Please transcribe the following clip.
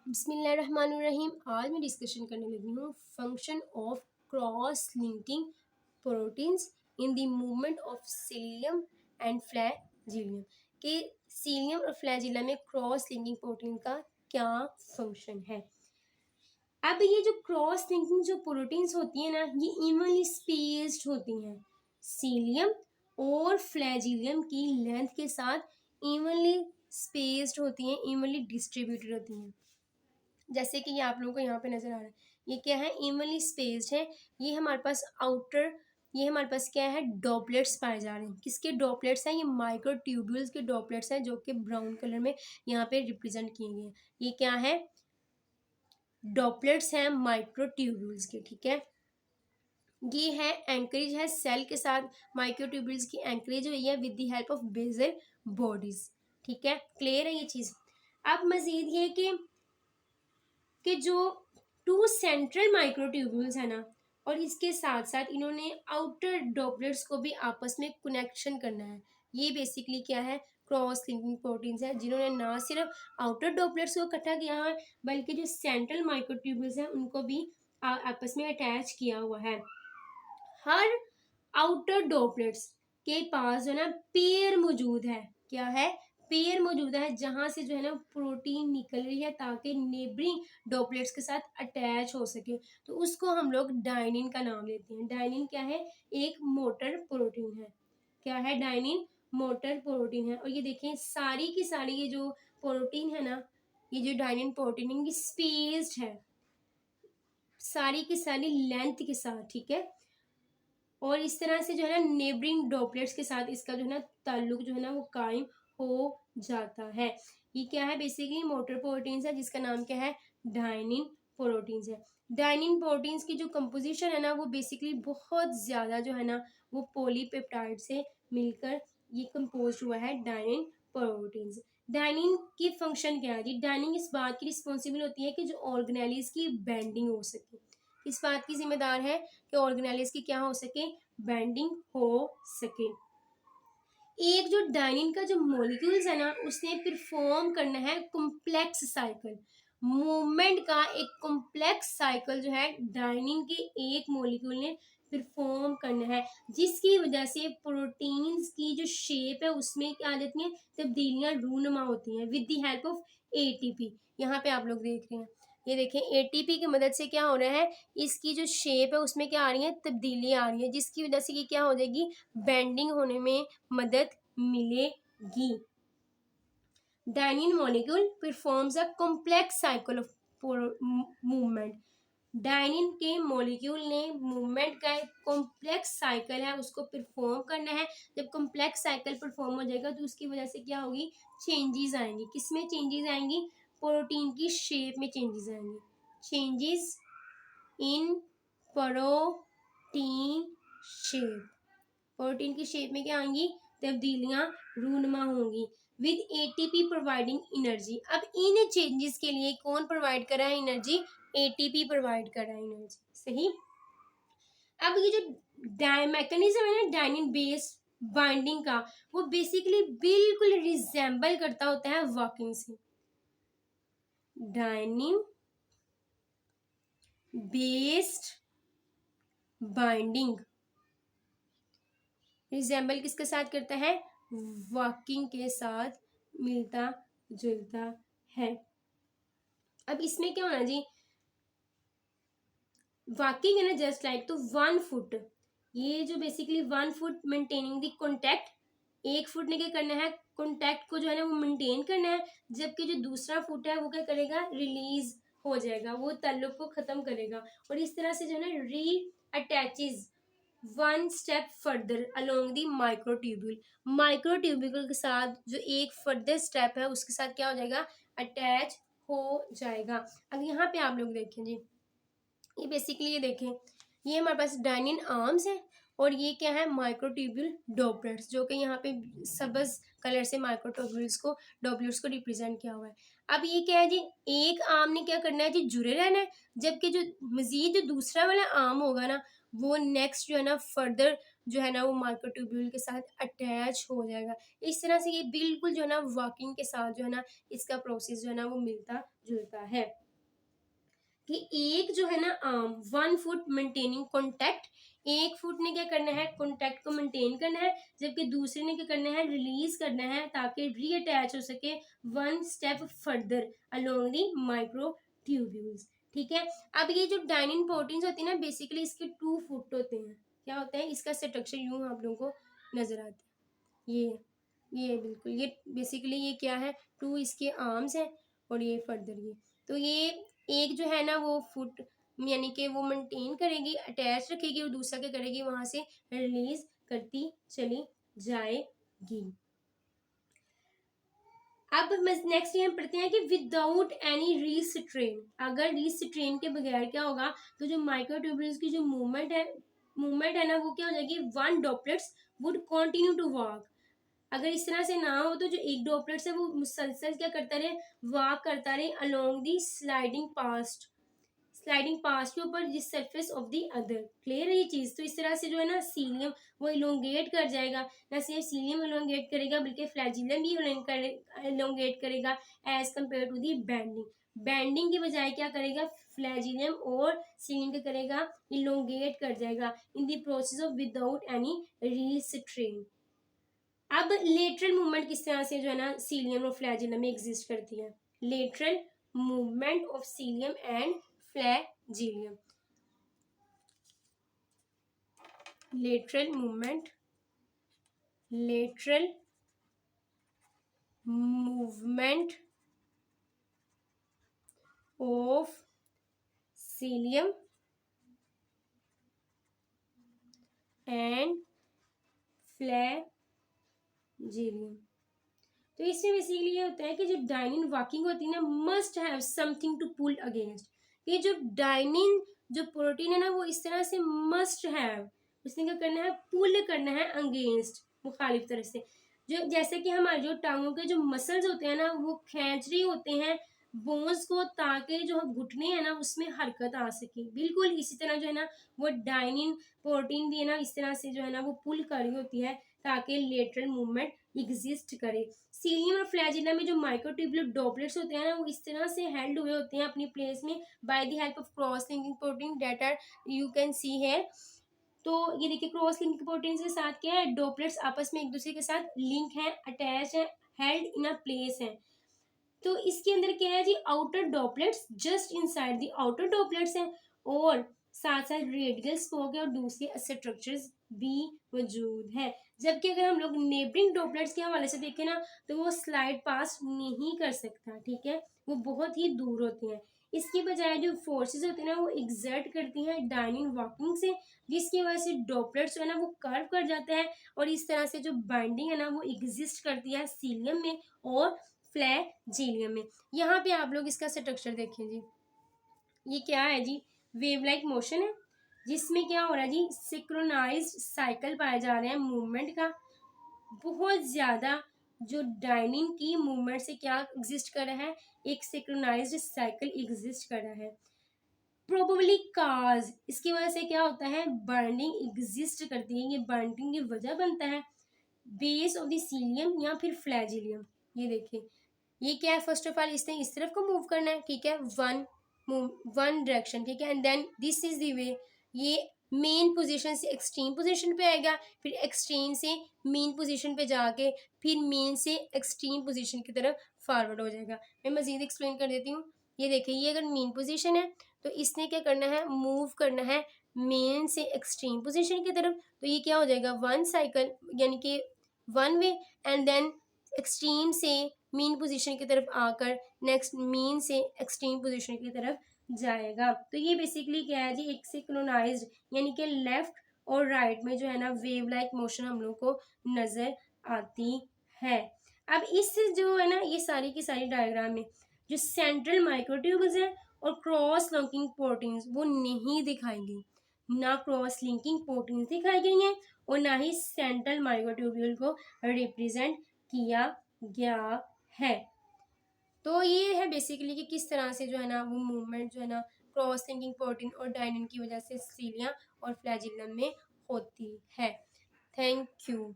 बिस्मिल्लाहिर्रहमानिर्रहीम। आज मैं डिस्कशन करने लगी हूँ function of cross linking proteins in the movement of cilium and flagellum कि सीलियम और फ्लैजिला में क्रॉस लिंकिंग प्रोटीन का क्या फंक्शन है। अब ये जो क्रॉस लिंकिंग जो प्रोटीन्स होती है ना, ये इवनली स्पेस्ड होती हैं। सीलियम और फ्लैजिलियम की लेंथ के साथ इवनली स्पेस्ड होती हैं, इवनली डिस्ट्रीब्यूटेड होती हैं। जैसे कि ये आप लोगों को यहाँ पे नजर आ रहा है, ये क्या है, इवनली स्पेस्ड है। ये हमारे पास ये हमारे पास क्या है, डॉपलेट्स पाए जा रहे हैं। किसके डॉपलेट्स हैं? ये माइक्रोट्यूब्यूल्स के डॉपलेट्स हैं, जो कि ब्राउन कलर में यहाँ पे रिप्रेजेंट किए गए हैं। ये क्या है, डॉपलेट्स हैं माइक्रोट्यूब्यूल्स के, ठीक है। ये है एंकरेज है सेल के साथ, माइक्रोट्यूब्यूल्स की एंकरेज हुई है with the help of basal bodies, ठीक है। क्लियर है ये चीज। अब मजीद ये कि जो टू सेंट्रल माइक्रोट्यूब्यूल्स है ना, और इसके साथ साथ इन्होंने आउटर डॉपलेट्स को भी आपस में कनेक्शन करना है। ये बेसिकली क्या है, क्रॉस लिंकिंग प्रोटीन्स है, जिन्होंने ना सिर्फ आउटर डॉपलेट्स को इकट्ठा किया है, बल्कि जो सेंट्रल माइक्रोट्यूब्यूल्स हैं उनको भी आपस में अटैच किया हुआ है। हर आउटर डॉपलेट्स के पास जो है ना पेयर मौजूद है। क्या है? पेयर मौजूद है, जहां से जो है ना प्रोटीन निकल रही है ताकि नेबरिंग डॉपलेट्स के साथ अटैच हो सके। तो उसको हम लोग डायनिन का नाम लेते हैं। डायनिन क्या है? एक मोटर प्रोटीन है। क्या है? डायनिन मोटर प्रोटीन है। और ये देखें, सारी की सारी ये जो प्रोटीन है ना, ये जो डायनिन प्रोटीन है, ये स्पेस्ड है सारी की सारी लेंथ के साथ, ठीक है। और इस तरह से जो है ना नेबरिंग डॉपलेट्स के साथ इसका जो है ना ताल्लुक जो है ना वो कायम हो जाता है। ये क्या है? बेसिकली मोटर प्रोटीन्स है, जिसका नाम क्या है, डायनिन प्रोटीन्स है। डायनिन प्रोटीन्स की जो कंपोजिशन है ना, वो बेसिकली बहुत ज़्यादा जो है ना वो पॉलीपेप्टाइड से मिलकर ये कंपोज हुआ है, डायनिन प्रोटीन्स। डायनिन की फंक्शन क्या है जी? डायनिन इस बात की रिस्पॉन्सिबल होती है कि जो ऑर्गेनेलिज की बेंडिंग हो सके। इस बात की जिम्मेदार है कि ऑर्गेनेलिज की क्या हो सके, बेंडिंग हो सके। एक जो डायनिन का जो मॉलिक्यूल्स है ना, उसने परफॉर्म करना है कॉम्प्लेक्स साइकिल। मूवमेंट का एक कॉम्प्लेक्स साइकिल जो है डायनिन के एक मॉलिक्यूल ने परफॉर्म करना है, जिसकी वजह से प्रोटीन्स की जो शेप है उसमें क्या आ जाती है, तब्दीलियां रूनुमा होती हैं with the help of ATP. यहाँ पे आप लोग देख रहे हैं, ये देखें एटीपी की मदद से क्या हो रहा है, इसकी जो शेप है उसमें क्या आ रही है, तब्दीली आ रही है, जिसकी वजह से ये क्या हो जाएगी, बेंडिंग होने में मदद मिलेगी। Dynein molecule performs a complex cycle of movement. Dynein के मॉलिक्यूल ने मूवमेंट का एक कॉम्प्लेक्स साइकिल है उसको परफॉर्म करना है। जब कॉम्प्लेक्स साइकिल परफॉर्म हो जाएगा तो उसकी वजह से क्या होगी, चेंजेस आएंगी। किसमें चेंजेस आएंगी? प्रोटीन की शेप में चेंजेस आएंगे। Changes in protein shape, protein की शेप में क्या आएंगी, तब्दीलियां रूनुमा होंगी विद एटीपी प्रोवाइडिंग एनर्जी। अब इन चेंजेस के लिए कौन प्रोवाइड कर रहा है एनर्जी? एटीपी प्रोवाइड कर रहा है एनर्जी, सही। अब ये जो मैकेनिज्म है ना डायनिन बेस बाइंडिंग का, वो बेसिकली बिल्कुल रिजेंबल करता होता है वॉकिंग से। डायनिन बेस्ड बाइंडिंग रिजेंबल किसके साथ करता है? वॉकिंग के साथ मिलता जुलता है। अब इसमें क्या होना जी, वॉकिंग है ना जस्ट लाइक, तो 1 फुट, ये जो basically 1 foot maintaining the contact, 1 foot ने क्या करना है, कॉन्टैक्ट को जो है ना वो मेंटेन करना है, जबकि जो दूसरा फुट है वो क्या करेगा, रिलीज हो जाएगा, वो ताल्लुक को खत्म करेगा। और इस तरह से जो है ना री attaches 1 step further along the microtubule. Microtubule के साथ जो एक फर्दर स्टेप है उसके साथ क्या हो जाएगा, अटैच हो जाएगा। अब यहाँ पे आप लोग देखें जी, ये बेसिकली ये देखें, ये हमारे पास डायनिन आर्म्स है और ये क्या है, माइक्रोट्यूब्यूल डॉपलेट्स, जो कि यहाँ पे सबज कलर से डॉपलेट्स को रिप्रेजेंट किया हुआ है। अब ये क्या है जी, एक आर्म ने क्या करना है जी, जुड़े रहना है, जबकि जो मजीद जो दूसरा वाला आर्म होगा ना, वो नेक्स्ट जो है ना फर्दर जो है ना वो माइक्रोट्यूब्यूल के साथ अटैच हो जाएगा। इस तरह से ये बिल्कुल जो है ना वर्किंग के साथ जो है ना इसका प्रोसेस जो है ना वो मिलता जुलता है कि एक जो है ना आर्म 1 फुट मेंटेनिंग कॉन्टैक्ट, एक फुट ने क्या करना है कॉन्टैक्ट को मेंटेन करना है, जबकि दूसरे ने क्या करना है रिलीज करना है ताकि रीअटैच हो सके 1 step further along the microtubules. ठीक है, अब ये जो डाइनिन प्रोटीन्स होती है ना बेसिकली इसके 2 फुट होते हैं। क्या होता है इसका स्ट्रक्चर यूं आप लोगों को नजर आता है, ये बिल्कुल ये बेसिकली ये क्या है 2 इसके आर्म्स हैं और ये फर्दर ये, तो ये एक जो है ना वो फुट यानी कि वो मेंटेन करेगी अटैच रखेगी और दूसरा क्या करेगी वहां से रिलीज करती चली जाएगी। अब नेक्स्ट ये हम पढ़ते हैं कि विदाउट एनी रीस्ट्रेन, अगर रीस्ट्रेन के बगैर क्या होगा तो जो माइक्रोट्यूब्यूल्स की जो मूवमेंट है ना वो क्या हो जाएगी 1 droplets would continue to walk. अगर इस तरह से ना हो तो जो एक ड्रॉपलेट्स है वो मुसलसल क्या करता रहे वॉक करता रहे अलोंग दी स्लाइडिंग पास के ऊपर जिस surface of the other. Clear है ये चीज, तो इस तरह से जो है ना सीलियम वो इलोंगेट कर जाएगा, ना सिर्फ सीलियम इलोंगेट करेगा बल्कि फ्लैजिलम भी इलोंगेट करेगा as compare to the bending की बजाय क्या करेगा फ्लैजिलम और सीलियम क्या करेगा इलोंगेट कर जाएगा in the process of without any रीस्ट्रेन। अब लेटरल मूवमेंट किस तरह से जो है ना सीलियम और फ्लैजिलम में एग्जिस्ट करती है, lateral movement of cilium and flagellum, lateral movement of cilium and flagellum. तो इसमें बेसिकली ये होता है कि जो डाइनिन वॉकिंग होती है ना must have something to pull against, ये जो डाइनिन जो प्रोटीन है ना वो इस तरह से मस्ट हैव उसने क्या करना है पुल करना है अगेंस्ट मुखालिफ तरफ से, जो जैसे कि हमारे जो टांगों के जो मसल्स होते हैं ना वो खींच रही होते हैं बोन्स को ताकि जो घुटने हैं ना उसमें हरकत आ सके, बिल्कुल इसी तरह जो है ना वो डाइनिन प्रोटीन भी है ना इस तरह से जो है ना वो पुल कर रही होती है ताकि लेटरल मूवमेंट एग्जिस्ट करे। सीलियम और फ्लैजिला में जो माइक्रोट्यूबुलर ड्रॉपलेट्स होते हैं ना वो इस तरह से हेल्ड हुए होते हैं अपनी प्लेस में by the help of cross linking protein that are you can see है। तो ये देखिए क्रॉस लिंकिंग प्रोटीन के साथ क्या है ड्रॉपलेट्स आपस में एक दूसरे के साथ लिंक है अटैच है हेल्ड इन अ प्लेस है। तो इसके अंदर क्या है जी outer droplets just inside the outer droplets हैं और साथ साथ रेडियल स्पोक है और दूसरे स्ट्रक्चर्स भी मौजूद है। जबकि अगर हम लोग नेबरिंग ड्रॉपलेट्स के हवाले से देखें ना तो वो स्लाइड पास नहीं कर सकता, ठीक है, वो बहुत ही दूर होते हैं। इसकी बजाय जो फोर्सेस होती हैं ना वो एग्जर्ट करती हैं डाइनिन वॉकिंग से, जिसकी वजह से ड्रॉपलेट्स जो है ना वो कर्व कर जाता है और इस तरह से जो बाइंडिंग है ना वो एग्जिस्ट करती है सीलियम में और फ्लैजिलियम में। यहाँ पे आप लोग इसका स्ट्रक्चर देखें जी, ये क्या है जी वेव लाइक मोशन है जिसमें क्या हो रहा है जी सिंक्रोनाइज्ड साइकिल पाए जा रहे हैं मूवमेंट का, बहुत ज्यादा जो डाइनिंग की मूवमेंट से क्या एग्जिस्ट कर रहा है एक सिंक्रोनाइज्ड साइकिल एग्जिस्ट कर रहा है। प्रोबेबली काज इसकी वजह से क्या होता है बर्निंग एग्जिस्ट करती है, ये बर्निंग की वजह बनता है बेस ऑफ द सीलियम या फिर फ्लैजिलियम। ये देखिए ये क्या है फर्स्ट ऑफ ऑल इसने इस तरफ को मूव करना है, ठीक है, वन डायरेक्शन, ठीक है, and then this is the way ये मेन पोजीशन से एक्सट्रीम पोजीशन पे आएगा, फिर एक्सट्रीम से मेन पोजीशन पे जाके फिर मेन से एक्सट्रीम पोजीशन की तरफ फॉरवर्ड हो जाएगा। मैं मजीद एक्सप्लेन कर देती हूँ। ये देखिए ये अगर मेन पोजीशन है तो इसने क्या करना है मूव करना है मेन से एक्सट्रीम पोजीशन की तरफ, तो ये क्या हो जाएगा वन साइकिल यानी कि one way, and then extreme से मीन पोजीशन की तरफ आकर नेक्स्ट मीन से एक्सट्रीम पोजीशन की तरफ जाएगा। तो ये बेसिकली क्या है जी एक सिंक्रोनाइज्ड यानी कि लेफ्ट और राइट में जो है ना वेव लाइक मोशन हम लोग को नजर आती है। अब इस जो है ना ये सारी की सारी डायग्राम में जो सेंट्रल माइक्रोट्यूब्यूल्स हैं और क्रॉस लिंकिंग प्रोटीन्स वो नहीं दिखाई गई, ना क्रॉस लिंकिंग प्रोटीन्स दिखाई गई हैं और ना ही सेंट्रल माइक्रोट्यूब्यूल को रिप्रेजेंट किया गया है। तो ये है बेसिकली कि किस तरह से जो है ना वो मूवमेंट जो है ना क्रॉस लिंकिंग प्रोटीन और डाइनिन की वजह से सीलिया और फ्लैजिलम में होती है। Thank you.